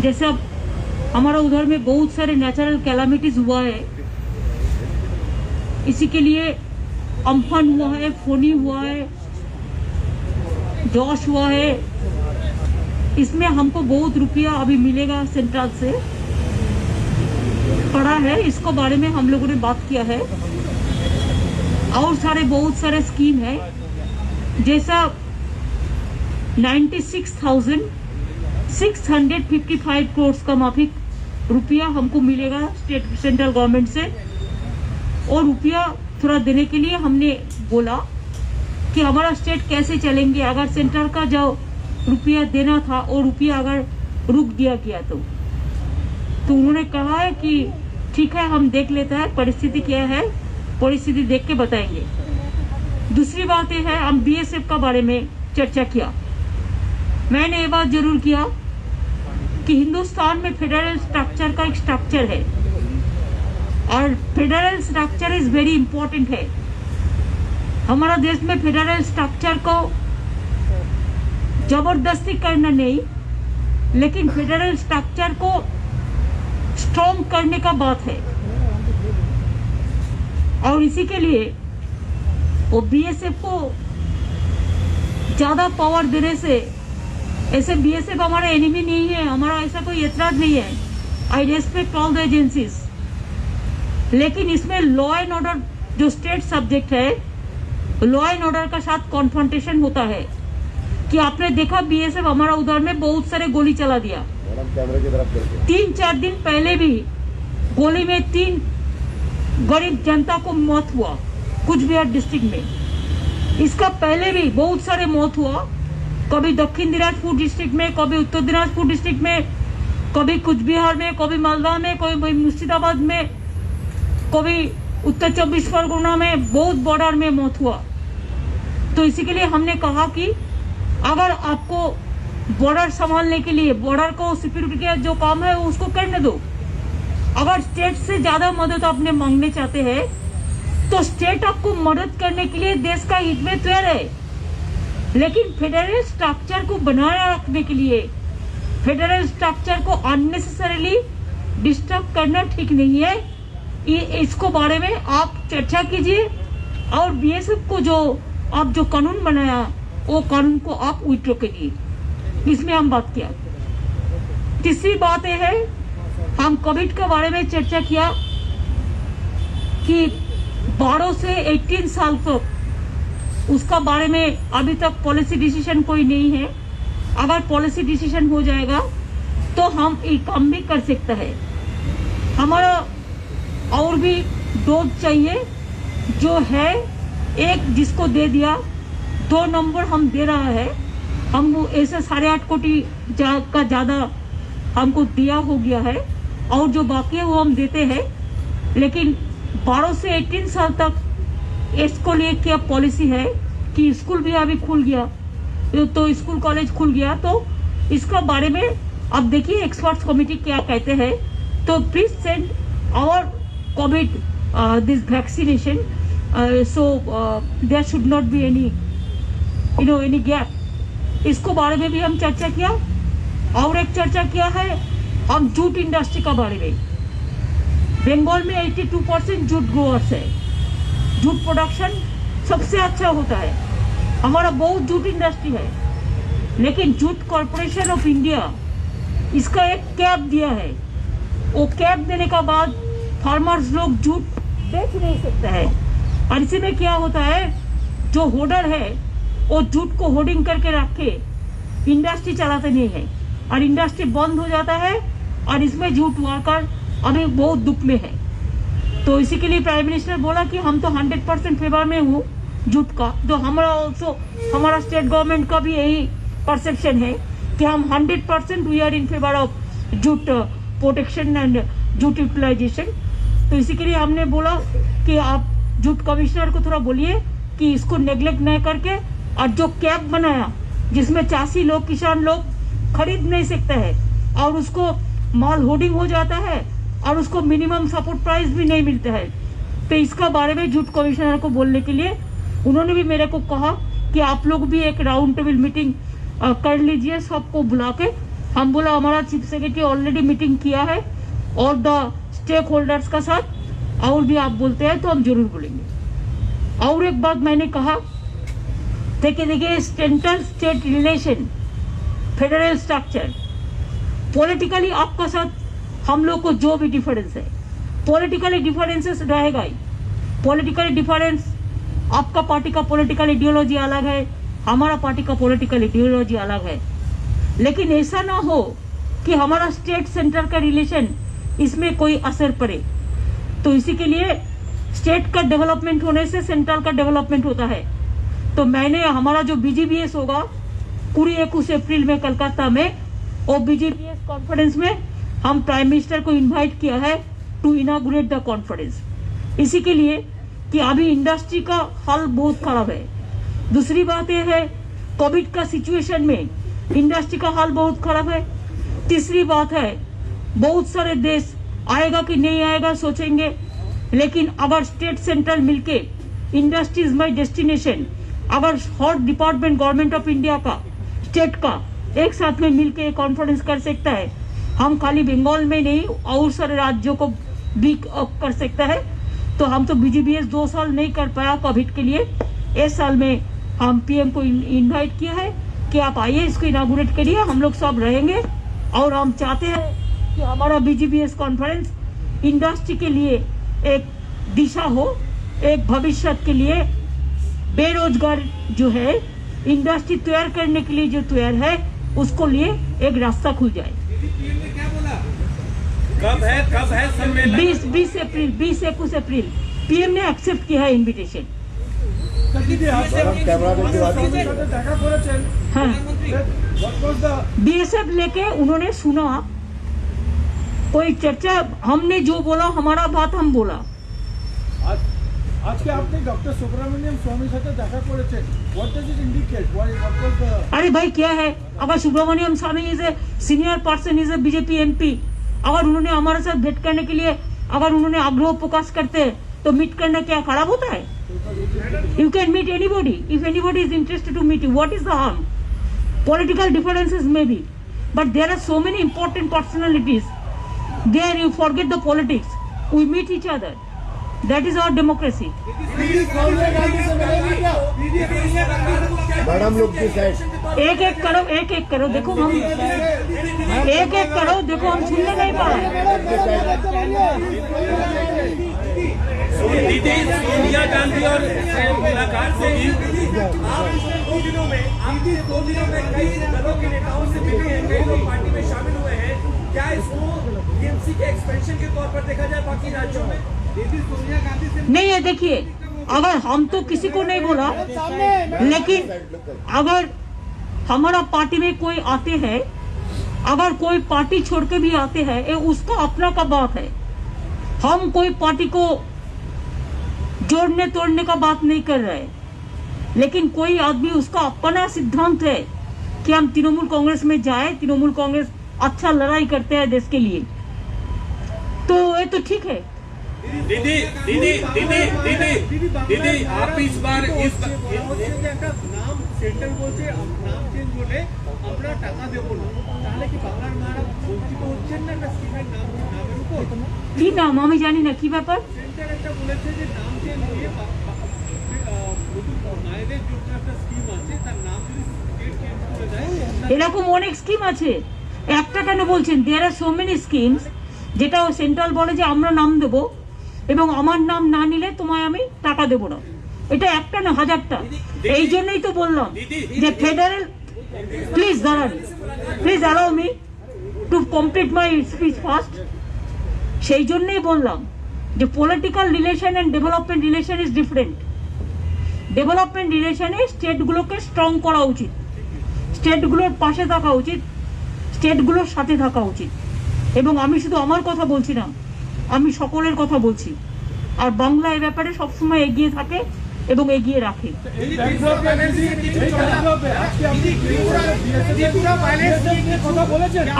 जैसे अब हमारा उधर में बहुत सारे नेचुरल कैलामिटीज हुआ है, इसी के लिए अम्फन हुआ है, फोनी हुआ है, जॉश हुआ है। इसमें हमको बहुत रुपया अभी मिलेगा सेंट्रल से, पड़ा है, इसको बारे में हम लोगों ने बात किया है। और बहुत सारे स्कीम है, जैसा 96,655 करोड़ का माफिक रुपया हमको मिलेगा स्टेट सेंट्रल गवर्नमेंट से। और रुपया थोड़ा देने के लिए हमने बोला कि हमारा स्टेट कैसे चलेंगे अगर सेंट्रल का जो रुपया देना था और रुपया अगर रुक दिया गया तो उन्होंने कहा है कि ठीक है, हम देख लेते हैं परिस्थिति क्या है, परिस्थिति देख के बताएंगे। दूसरी बात यह है, हम बीएसएफ का बारे में चर्चा किया। मैंने ये बात जरूर किया कि हिंदुस्तान में फेडरल स्ट्रक्चर का एक स्ट्रक्चर है और federal structure is very important है। हमारा देश में फेडरल स्ट्रक्चर को जबरदस्ती करना नहीं, लेकिन फेडरल स्ट्रक्चर को स्ट्रॉन्ग करने का बात है। और इसी के लिए वो बीएसएफ को ज्यादा पावर देने से, ऐसे बीएसएफ हमारा एनिमी नहीं है, हमारा ऐसा कोई एतराज नहीं है। आई रेस्पेक्ट ऑल द एजेंसीज, लेकिन इसमें लॉ एंड ऑर्डर जो स्टेट सब्जेक्ट है, लॉ एंड ऑर्डर का साथ कॉन्फ्रंटेशन होता है। कि आपने देखा बीएसएफ हमारा उधर में बहुत सारे गोली चला दिया। 3-4 दिन पहले भी गोली में 3 गरीब जनता को मौत हुआ कुछ बिहार डिस्ट्रिक्ट में। इसका पहले भी बहुत सारे मौत हुआ, कभी दक्षिण दिनाजपुर डिस्ट्रिक्ट में, कभी उत्तर दिनाजपुर डिस्ट्रिक्ट में, कभी कुछ बिहार में, कभी मालदा में, कभी मुर्शिदाबाद में, कभी उत्तर 24 परगना में, बहुत बॉर्डर में मौत हुआ। तो इसी के लिए हमने कहा कि अगर आपको बॉर्डर संभालने के लिए, बॉर्डर को सिक्योरिटी का जो काम है उसको करने दो। अगर स्टेट से ज्यादा मदद आपने मांगने चाहते हैं तो स्टेट आपको मदद करने के लिए देश का हित में तैयार है, लेकिन फेडरल स्ट्रक्चर को बनाए रखने के लिए, फेडरल स्ट्रक्चर को अननेसेसरीली डिस्टर्ब करना ठीक नहीं है। इसको बारे में आप चर्चा कीजिए और बीएसएफ को आप जो कानून बनाया वो कानून को आप विड्रॉ कीजिए। इसमें हम बात किया। तीसरी बात यह है, हम कोविड के बारे में चर्चा किया कि 12 से 18 साल तक उसका बारे में अभी तक पॉलिसी डिसीजन कोई नहीं है। अगर पॉलिसी डिसीजन हो जाएगा तो हम ये काम भी कर सकते हैं। हमारा और भी डोज चाहिए, जो है एक जिसको दे दिया, 2 नंबर हम दे रहा है। हम ऐसे 8.5 कोटी का ज्यादा हमको दिया हो गया है और जो बाकी है वो हम देते हैं। लेकिन 12 से 18 साल तक इसको लिए क्या पॉलिसी है कि स्कूल भी अभी खुल गया, तो स्कूल कॉलेज खुल गया, तो इसका बारे में अब देखिए एक्सपर्ट्स कमेटी क्या कहते हैं। तो please send our covid this vaccination, so there should not be any any gap. इसको बारे में भी हम चर्चा किया। और एक चर्चा किया है हम जूट इंडस्ट्री का बारे में। बंगाल में 82% जूट ग्रोअर्स है, जूट प्रोडक्शन सबसे अच्छा होता है, हमारा बहुत जूट इंडस्ट्री है। लेकिन जूट कॉर्पोरेशन ऑफ इंडिया इसका एक कैप दिया है, वो कैप देने का बाद फार्मर्स लोग जूट बेच नहीं सकते हैं। और इसी में क्या होता है, जो होल्डर है वो जूट को होर्डिंग करके रख के इंडस्ट्री चलाते नहीं है और इंडस्ट्री बंद हो जाता है और इसमें जूट वर्कर अभी बहुत दुख में है। तो इसी के लिए प्राइम मिनिस्टर बोला कि हम तो 100% फेवर में हूँ जूट का। तो हमारा स्टेट गवर्नमेंट का भी यही परसेप्शन है कि हम 100% we are in favour of jute protection and jute utilisation. तो इसी के लिए हमने बोला कि आप जूट कमिश्नर को थोड़ा बोलिए कि इसको नेग्लेक्ट न करके, और जो कैप बनाया जिसमें चासी लोग, किसान लोग खरीद नहीं सकते हैं और उसको माल होर्डिंग हो जाता है और उसको मिनिमम सपोर्ट प्राइस भी नहीं मिलता है। तो इसका बारे में जूट कमिश्नर को बोलने के लिए उन्होंने भी मेरे को कहा कि आप लोग भी एक राउंड टेबल मीटिंग कर लीजिए, सबको बुला के हम बोला हमारा चीफ सेक्रेटरी ऑलरेडी मीटिंग किया है और द स्टेक होल्डर्स का साथ, और भी आप बोलते हैं तो हम जरूर बोलेंगे। और एक बात मैंने कहा, देखिए central state relation, federal structure, politically आपका साथ हम लोग को जो भी डिफरेंस है, पॉलिटिकली डिफरेंसेस रहेगा ही। पॉलिटिकली डिफरेंस, आपका पार्टी का पॉलिटिकल आइडियोलॉजी अलग है, हमारा पार्टी का पॉलिटिकल आइडियोलॉजी अलग है, लेकिन ऐसा ना हो कि हमारा स्टेट सेंटर का रिलेशन इसमें कोई असर पड़े। तो इसी के लिए स्टेट का डेवलपमेंट होने से सेंट्रल का डेवलपमेंट होता है। तो मैंने हमारा जो BGBS होगा पूरी 21 अप्रैल में कलकत्ता में, और BGBS कॉन्फ्रेंस में हम प्राइम मिनिस्टर को इनवाइट किया है टू इनागुरेट द कॉन्फ्रेंस, इसी के लिए कि अभी इंडस्ट्री का हाल बहुत खराब है। दूसरी बात यह है, कोविड का सिचुएशन में इंडस्ट्री का हाल बहुत खराब है। तीसरी बात है, बहुत सारे देश आएगा कि नहीं आएगा सोचेंगे, लेकिन अगर स्टेट सेंट्रल मिलके इंडस्ट्री इज माई डेस्टिनेशन, अगर हर डिपार्टमेंट गवर्नमेंट ऑफ इंडिया का, स्टेट का एक साथ में मिलके कॉन्फ्रेंस कर सकता है, हम खाली बंगाल में नहीं और सारे राज्यों को भी कर सकता है। तो हम तो BGBS 2 साल नहीं कर पाया कोविड के लिए, इस साल में हम PM को इनवाइट किया है कि आप आइए, इसको इनागुरेट करिए, हम लोग सब रहेंगे। और हम चाहते हैं कि हमारा BGBS कॉन्फ्रेंस इंडस्ट्री के लिए एक दिशा हो, एक भविष्य के लिए, बेरोजगार जो है इंडस्ट्री तैयार करने के लिए जो तैयार है उसको लिए एक रास्ता खुल जाए। कब है सम्मेलन? 20 अप्रैल, 21 अप्रैल PM ने एक्सेप्ट किया है इनविटेशन। हाँ, BSF लेके उन्होंने सुना, कोई चर्चा, हमने जो बोला हमारा बात हम बोला। আজকে আপনি ডক্টর সুব্রমণিয়াম স্বামীর সাথে দেখা করেছেন, what does it indicate? What was the... अरे भाई क्या है, अगर Subramanian Swamy is a senior person, is a BJP MP, अगर उन्होंने हमारे साथ भेंट करने के लिए अगर उन्होंने आग्रह प्रकाश करते हैं तो मीट करना क्या खराब होता है? You can meet anybody if anybody is interested to meet you, what is the harm? Political differences may be, but there are so many important personalities, there you forget the politics, we meet each other, that is our democracy. Madam लोग एक एक करो, देखो हम एक करो, देखो हम सुनने नहीं पा रहे। दीदी सोनिया गांधी और मुलाकात होगी। आप 2 दिनों में कई दलों के नेताओं से मिले हैं, कई लोग पार्टी में शामिल हुए हैं, क्या इसको TMC के एक्सपेंशन के तौर पर देखा जाए बाकी राज्यों में? दीदी सोनिया गांधी से नहीं है, देखिए अगर हम तो किसी को नहीं बोला, लेकिन अगर हमारा पार्टी में कोई आते हैं, अगर कोई पार्टी छोड़ के भी आते हैं, ये उसका अपना का बात है। हम कोई पार्टी को जोड़ने तोड़ने का बात नहीं कर रहे, लेकिन कोई आदमी उसका अपना सिद्धांत है कि हम तृणमूल कांग्रेस में जाए, तृणमूल कांग्रेस अच्छा लड़ाई करते हैं देश के लिए, तो ये तो ठीक है। दीदी आप इस बार নাম সেন্ট্রাল বলছে নাম চেঞ্জ হলে আমরা টাকা দেব না, তাহলে কি বাংলার মারা বঞ্চিত হচ্ছেন না একটা স্কিমের নামের উপর? কি নাম আমি জানি না, কি ব্যাপার? সেন্টার একটা বলেছে যে নাম চেঞ্জ হয়ে মায়েদের জন্য একটা স্কিম আছে, তার নাম যদি স্টেট চেঞ্জ করে দেয়। এরকম অনেক স্কিম আছে, একটা কেন বলছেন? দেয়ার আর সো মেনি স্কিমস, যেটা সেন্ট্রাল বলে যে আমরা নাম দেবো এবং আমার নাম না নিলে তোমায় আমি টাকা দেবো না, এটা একটা না হাজারটা। এই জন্যই তো বললাম যে ফেডারেল, প্লিজ দাঁড়ান, please allow me to complete my speech first. সেই জন্যই বললাম যে political relation and development relation is different. Development রিলেশনে স্টেটগুলোকে স্ট্রং করা উচিত, স্টেটগুলোর পাশে থাকা উচিত, স্টেটগুলোর সাথে থাকা উচিত। এবং আমি শুধু আমার কথা বলছি না, আমি সকলের কথা বলছি। আর বাংলা এ ব্যাপারে সবসময় এগিয়ে থাকে এবং এগিয়ে রাখে।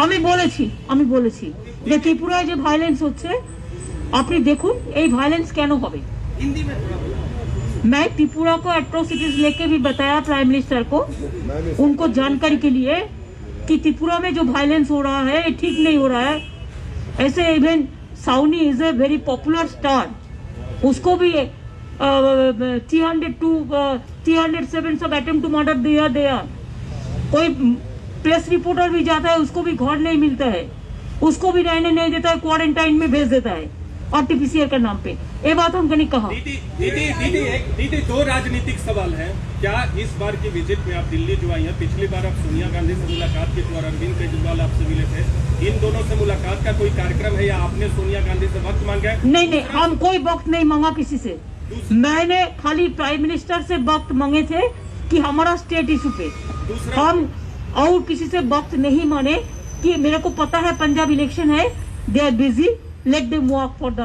আমি বলেছি যে ত্রিপুরায় যে ভায়োলেন্স হচ্ছে, আপনি দেখুন এই ভায়োলেंस কেন হবে। मैं त्रिपुरा को एट्रोसिटीज लेके भी बताया प्राइम मिनिस्टर को, उनको जानकारी के लिए। कि त्रिपुरा में जो वायलेंस हो रहा है ये ठीक नहीं हो रहा है। ऐसे इवन साउनी is a very popular star, उसको भी 307 सब अटेम्प्ट टू मर्डर दिया। कोई प्रेस रिपोर्टर भी जाता है, उसको भी घर नहीं मिलता है, उसको भी रहने नहीं देता है, क्वारंटाइन में भेज देता है आरटीपीसीआर के नाम पे। ये बात हमको नहीं कहा। दीदी दो राजनीतिक सवाल है। क्या इस बार की विजिट में आप दिल्ली जो आई हैं, पिछली बार आप सोनिया गांधी से मुलाकात की थी और अरविंद केजरीवाल आपसे मिले थे, इन दोनों से मुलाकात का कोई कार्यक्रम है या आपने सोनिया गांधी से वक्त मांगा है? नहीं, हम कोई वक्त नहीं मांगा किसी से। मैंने खाली प्राइम मिनिस्टर से वक्त मांगे थे कि हमारा स्टेट इशू पे। हम और किसी से वक्त नहीं माने कि मेरे को पता है पंजाब इलेक्शन है, they are busy, let them work for the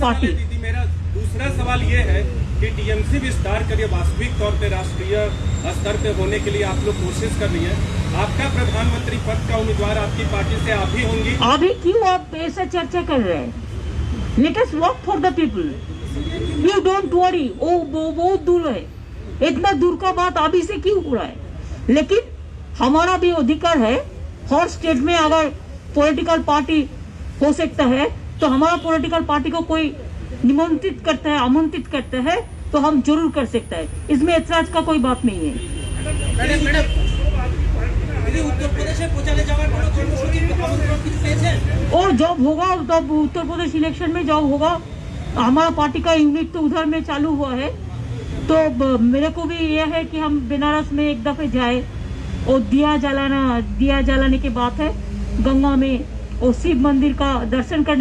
party. दीदी मेरा दूसरा सवाल ये है कि टीएमसी विस्तार करिए, वास्तविक तौर पे राष्ट्रीय स्तर पे होने के लिए आप लोग कोशिश कर रही है। आपका प्रधानमंत्री पद का उम्मीदवार आपकी पार्टी से आप ही होंगी? अभी क्यों आप ऐसा चर्चा कर रहे हैं? Let us work for the people, you don't worry. वो बहुत दूर है, इतना दूर का बात अभी से क्यों हो रहा है? लेकिन हमारा भी अधिकार है, हर स्टेट में अगर पॉलिटिकल पार्टी हो सकता है तो हमारा पॉलिटिकल पार्टी को कोई निमंत्रित करता है, आमंत्रित करता है तो हम जरूर कर सकते हैं, इसमें ऐतराज का कोई बात नहीं है। उत्तर प्रदेशে প্রচারে যাওয়ার কোনো কর্মসূচি আমন্ত্রণ কিছু পেয়েছেন? और जब होगा तब उत्तर प्रदेश इलेक्शन में जब होगा, हमारा पार्टी का यूनिट तो उधर में चालू हुआ है, तो मेरे को भी यह है कि हम बनारस में एक दफे जाए और दिया जलाने की बात है गंगा में, और शिव मंदिर का दर्शन करने